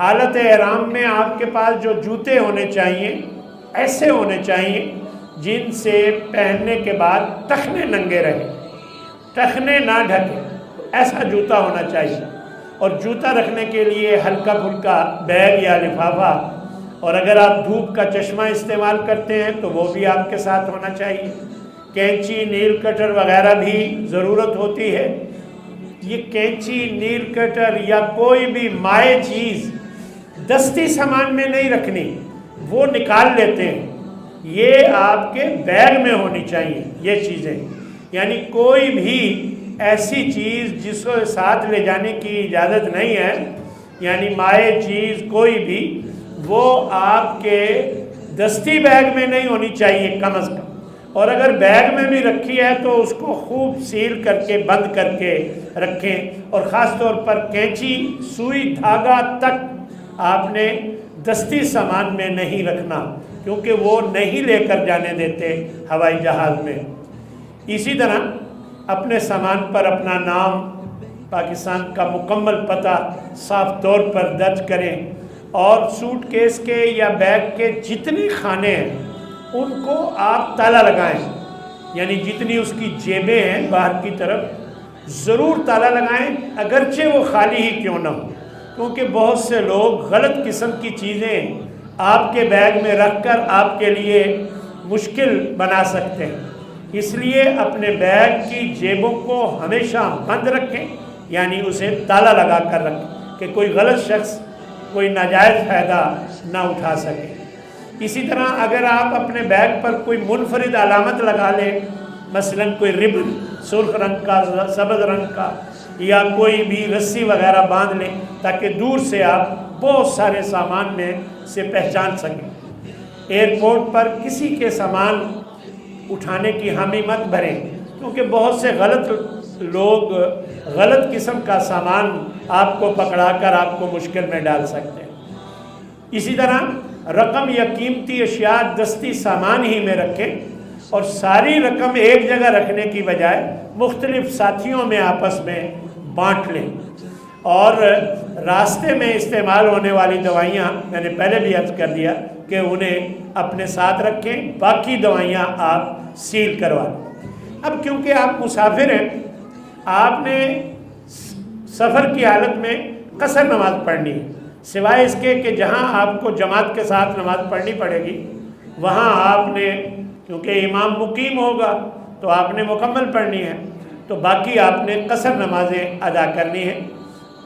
حالت احرام میں آپ کے پاس جو جوتے ہونے چاہیے ایسے ہونے چاہیے جن سے پہننے کے بعد ٹخنے ننگے رہیں، ٹخنے نہ ڈھکے، ایسا جوتا ہونا چاہیے۔ اور جوتا رکھنے کے لیے ہلکا پھلکا بیگ یا لفافہ، اور اگر آپ دھوپ کا چشمہ استعمال کرتے ہیں تو وہ بھی آپ کے ساتھ ہونا چاہیے۔ کینچی، نیل کٹر وغیرہ بھی ضرورت ہوتی ہے۔ یہ کینچی، نیل کٹر یا کوئی بھی مائع چیز دستی سامان میں نہیں رکھنی، وہ نکال لیتے ہیں، یہ آپ کے بیگ میں ہونی چاہیے یہ چیزیں۔ یعنی کوئی بھی ایسی چیز جس کو ساتھ لے جانے کی اجازت نہیں ہے، یعنی مائع چیز کوئی بھی، وہ آپ کے دستی بیگ میں نہیں ہونی چاہیے کم از کم۔ اور اگر بیگ میں بھی رکھی ہے تو اس کو خوب سیل کر کے بند کر کے رکھیں، اور خاص طور پر کینچی، سوئی، دھاگا تک آپ نے دستی سامان میں نہیں رکھنا، کیونکہ وہ نہیں لے کر جانے دیتے ہوائی جہاز میں۔ اسی طرح اپنے سامان پر اپنا نام، پاکستان کا مکمل پتہ صاف طور پر درج کریں، اور سوٹ کیس کے یا بیگ کے جتنے خانے ہیں ان کو آپ تالا لگائیں، یعنی جتنی اس کی جیبیں ہیں باہر کی طرف ضرور تالا لگائیں، اگرچہ وہ خالی ہی کیوں نہ ہو، کیونکہ بہت سے لوگ غلط قسم کی چیزیں آپ کے بیگ میں رکھ کر آپ کے لیے مشکل بنا سکتے ہیں۔ اس لیے اپنے بیگ کی جیبوں کو ہمیشہ بند رکھیں، یعنی اسے تالا لگا کر رکھیں کہ کوئی غلط شخص کوئی ناجائز فائدہ نہ اٹھا سکے۔ اسی طرح اگر آپ اپنے بیگ پر کوئی منفرد علامت لگا لیں، مثلا کوئی ربن سرخ رنگ کا، سبز رنگ کا، یا کوئی بھی رسی وغیرہ باندھ لیں تاکہ دور سے آپ بہت سارے سامان میں سے پہچان سکیں۔ ایئرپورٹ پر کسی کے سامان اٹھانے کی حامی مت بھریں، کیونکہ بہت سے غلط لوگ غلط قسم کا سامان آپ کو پکڑا کر آپ کو مشکل میں ڈال سکتے ہیں۔ اسی طرح رقم یا قیمتی اشیاء دستی سامان ہی میں رکھیں، اور ساری رقم ایک جگہ رکھنے کی بجائے مختلف ساتھیوں میں آپس میں بانٹ لیں۔ اور راستے میں استعمال ہونے والی دوائیاں میں نے پہلے بھی عرض کر دیا کہ انہیں اپنے ساتھ رکھیں، باقی دوائیاں آپ سیل کروا لیں۔ اب کیونکہ آپ مسافر ہیں، آپ نے سفر کی حالت میں قصر نماز پڑھنی ہے، سوائے اس کے کہ جہاں آپ کو جماعت کے ساتھ نماز پڑھنی پڑے گی وہاں آپ نے، کیونکہ امام مقیم ہوگا تو آپ نے مکمل پڑھنی ہے، تو باقی آپ نے قصر نمازیں ادا کرنی ہیں۔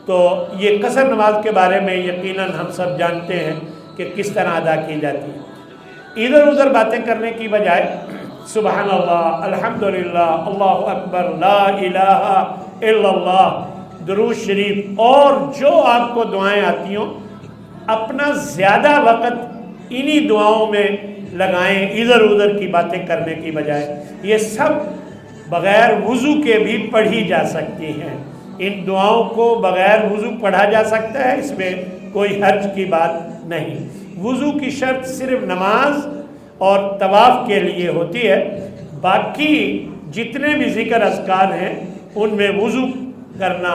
تو یہ قصر نماز کے بارے میں یقیناً ہم سب جانتے ہیں کہ کس طرح ادا کی جاتی ہے۔ ادھر ادھر باتیں کرنے کی بجائے سبحان اللہ، الحمدللہ، اللہ اکبر، لا الہ الا اللہ، درود شریف، اور جو آپ کو دعائیں آتی ہوں، اپنا زیادہ وقت انہی دعاؤں میں لگائیں ادھر ادھر کی باتیں کرنے کی بجائے۔ یہ سب بغیر وضو کے بھی پڑھی جا سکتی ہیں، ان دعاؤں کو بغیر وضو پڑھا جا سکتا ہے، اس میں کوئی حرج کی بات نہیں۔ وضو کی شرط صرف نماز اور طواف کے لیے ہوتی ہے، باقی جتنے بھی ذکر اذکار ہیں ان میں وضو کرنا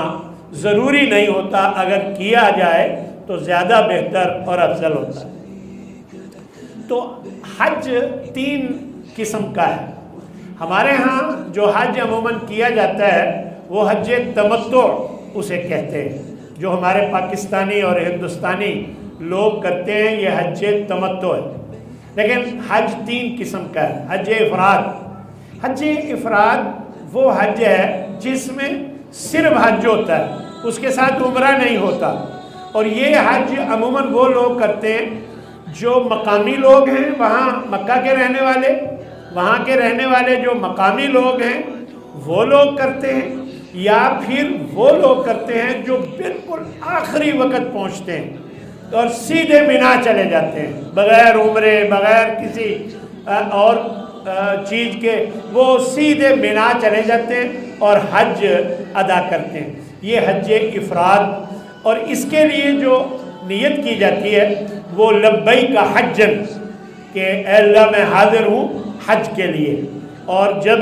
ضروری نہیں ہوتا، اگر کیا جائے تو زیادہ بہتر اور افضل ہوتا ہے۔ تو حج 3 قسم کا ہے۔ ہمارے ہاں جو حج عموماً کیا جاتا ہے وہ حج تمتع اسے کہتے ہیں، جو ہمارے پاکستانی اور ہندوستانی لوگ کرتے ہیں، یہ حج تمتع ہے۔ لیکن حج 3 قسم کا ہے۔ حج افراد، حج افراد وہ حج ہے جس میں صرف حج ہوتا ہے، اس کے ساتھ عمرہ نہیں ہوتا، اور یہ حج عموماً وہ لوگ کرتے ہیں جو مقامی لوگ ہیں، وہاں مکہ کے رہنے والے، وہاں کے رہنے والے جو مقامی لوگ ہیں وہ لوگ کرتے ہیں، یا پھر وہ لوگ کرتے ہیں جو بالکل آخری وقت پہنچتے ہیں اور سیدھے مینا چلے جاتے ہیں بغیر عمرے، بغیر کسی اور چیز کے، وہ سیدھے مینا چلے جاتے ہیں اور حج ادا کرتے ہیں۔ یہ حج افراد، اور اس کے لیے جو نیت کی جاتی ہے وہ لبیک حجن، کہ اے اللہ میں حاضر ہوں حج کے لیے، اور جب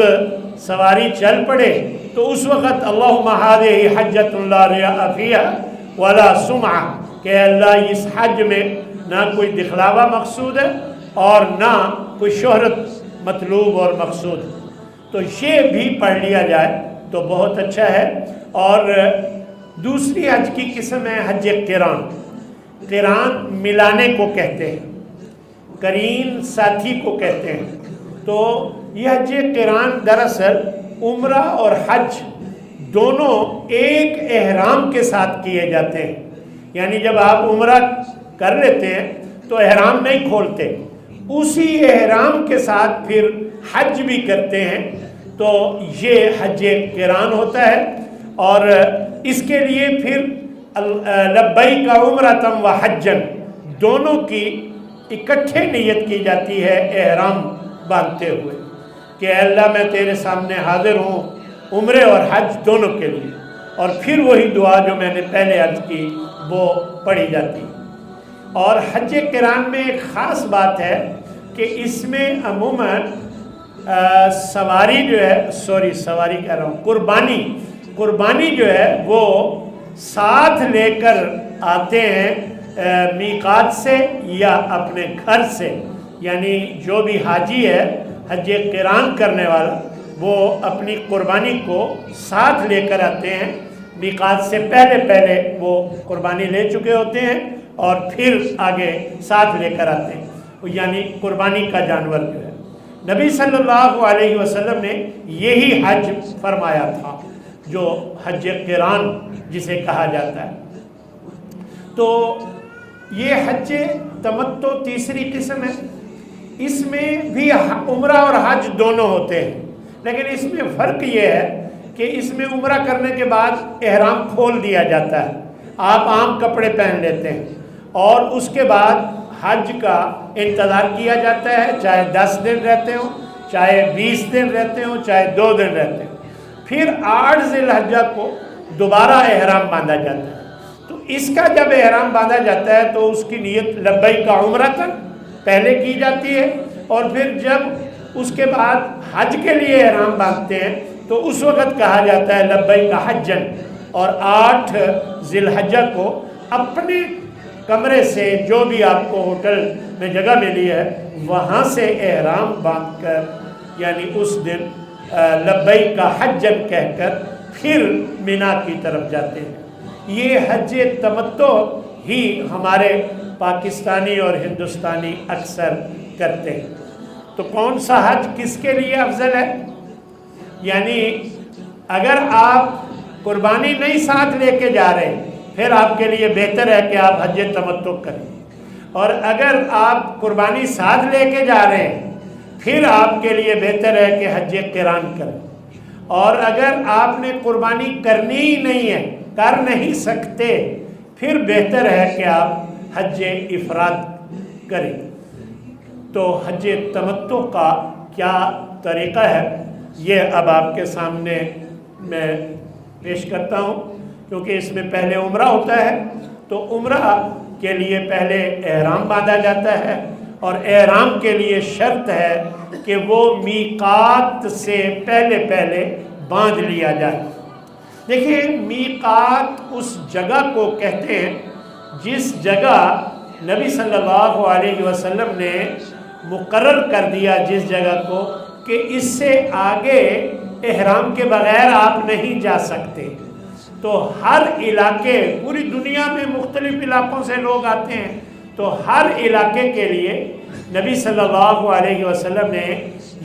سواری چل پڑے تو اس وقت اللہم ہذہ حجۃ لا ریاء فیہا ولا سمعہ، کہ اللہ اس حج میں نہ کوئی دکھلاوا مقصود ہے اور نہ کوئی شہرت مطلوب اور مقصود ہے، تو یہ بھی پڑھ لیا جائے تو بہت اچھا ہے۔ اور دوسری حج کی قسم ہے حج قران۔ قران ملانے کو کہتے ہیں، قرین ساتھی کو کہتے ہیں۔ تو یہ حج قران دراصل عمرہ اور حج دونوں ایک احرام کے ساتھ کیے جاتے ہیں، یعنی جب آپ عمرہ کر لیتے ہیں تو احرام نہیں کھولتے، اسی احرام کے ساتھ پھر حج بھی کرتے ہیں، تو یہ حج قران ہوتا ہے۔ اور اس کے لیے پھر لبیک عمرۃ و حجن دونوں کی اکٹھے نیت کی جاتی ہے احرام باندھتے ہوئے کہ اے اللہ میں تیرے سامنے حاضر ہوں عمرے اور حج دونوں کے لیے، اور پھر وہی دعا جو میں نے پہلے عرض کی وہ پڑھی جاتی۔ اور حج قران میں ایک خاص بات ہے کہ اس میں عموماً سواری جو ہے سواری کہہ رہا ہوں قربانی جو ہے وہ ساتھ لے کر آتے ہیں میقات سے یا اپنے گھر سے، یعنی جو بھی حاجی ہے حج قران کرنے والا وہ اپنی قربانی کو ساتھ لے کر آتے ہیں، میقات سے پہلے وہ قربانی لے چکے ہوتے ہیں اور پھر آگے ساتھ لے کر آتے ہیں، یعنی قربانی کا جانور جو ہے۔ نبی صلی اللہ علیہ وسلم نے یہی حج فرمایا تھا جو حج قران جسے کہا جاتا ہے۔ تو یہ حج تمتع تیسری قسم ہے، اس میں بھی عمرہ اور حج دونوں ہوتے ہیں، لیکن اس میں فرق یہ ہے کہ اس میں عمرہ کرنے کے بعد احرام کھول دیا جاتا ہے، آپ عام کپڑے پہن لیتے ہیں، اور اس کے بعد حج کا انتظار کیا جاتا ہے، چاہے 10 دن رہتے ہوں، چاہے 20 دن رہتے ہوں، چاہے 2 دن رہتے ہوں۔ پھر 8 ذی الحجہ کو دوبارہ احرام باندھا جاتا ہے۔ تو اس کا جب احرام باندھا جاتا ہے تو اس کی نیت لبیک عمرۃ پہلے کی جاتی ہے، اور پھر جب اس کے بعد حج کے لیے احرام باندھتے ہیں تو اس وقت کہا جاتا ہے لبیک حجن، اور 8 ذی الحجہ کو اپنے کمرے سے جو بھی آپ کو ہوٹل میں جگہ ملی ہے وہاں سے احرام باندھ کر، یعنی اس دن لبیک حجن کہہ کر پھر مینا کی طرف جاتے ہیں۔ یہ حج تمتع ہی ہمارے پاکستانی اور ہندوستانی اکثر کرتے ہیں۔ تو کون سا حج کس کے لیے افضل ہے؟ یعنی اگر آپ قربانی نہیں ساتھ لے کے جا رہے پھر آپ کے لیے بہتر ہے کہ آپ حج تمتع کریں، اور اگر آپ قربانی ساتھ لے کے جا رہے ہیں پھر آپ کے لیے بہتر ہے کہ حج قران کریں، اور اگر آپ نے قربانی کرنی ہی نہیں ہے، کر نہیں سکتے، پھر بہتر ہے کہ آپ حج افراد کریں۔ تو حج تمتع کا کیا طریقہ ہے یہ اب آپ کے سامنے میں پیش کرتا ہوں، کیونکہ اس میں پہلے عمرہ ہوتا ہے، تو عمرہ کے لیے پہلے احرام باندھا جاتا ہے، اور احرام کے لیے شرط ہے کہ وہ میقات سے پہلے باندھ لیا جائے۔ دیکھیں، میقات اس جگہ کو کہتے ہیں جس جگہ نبی صلی اللہ علیہ وسلم نے مقرر کر دیا، جس جگہ کو کہ اس سے آگے احرام کے بغیر آپ نہیں جا سکتے۔ تو ہر علاقے، پوری دنیا میں مختلف علاقوں سے لوگ آتے ہیں، تو ہر علاقے کے لیے نبی صلی اللہ علیہ وسلم نے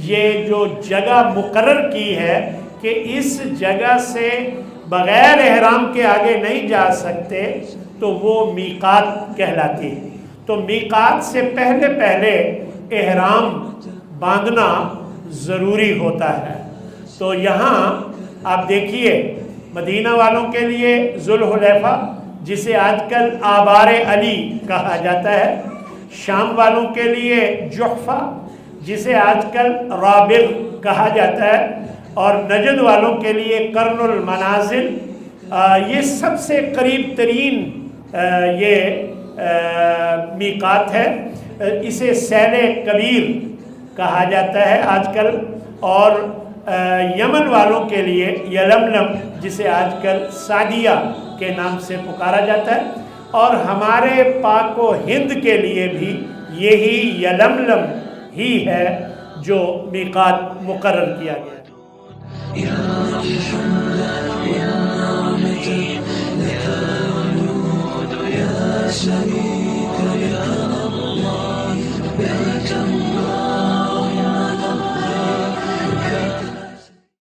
یہ جو جگہ مقرر کی ہے کہ اس جگہ سے بغیر احرام کے آگے نہیں جا سکتے، تو وہ میقات کہلاتی ہے۔ تو میقات سے پہلے احرام باندھنا ضروری ہوتا ہے۔ تو یہاں آپ دیکھیے، مدینہ والوں کے لیے ذوالحلیفہ جسے آج کل آبار علی کہا جاتا ہے، شام والوں کے لیے جحفہ جسے آج کل رابغ کہا جاتا ہے، اور نجد والوں کے لیے قرن المنازل، یہ سب سے قریب ترین یہ میقات ہے۔ اسے سیل کبیر کہا جاتا ہے آج کل، اور یمن والوں کے لیے یلملم جسے آج کل سعدیہ کے نام سے پکارا جاتا ہے، اور ہمارے پاک و ہند کے لیے بھی یہی یلملم ہی ہے جو میقات مقرر کیا گیا ہے۔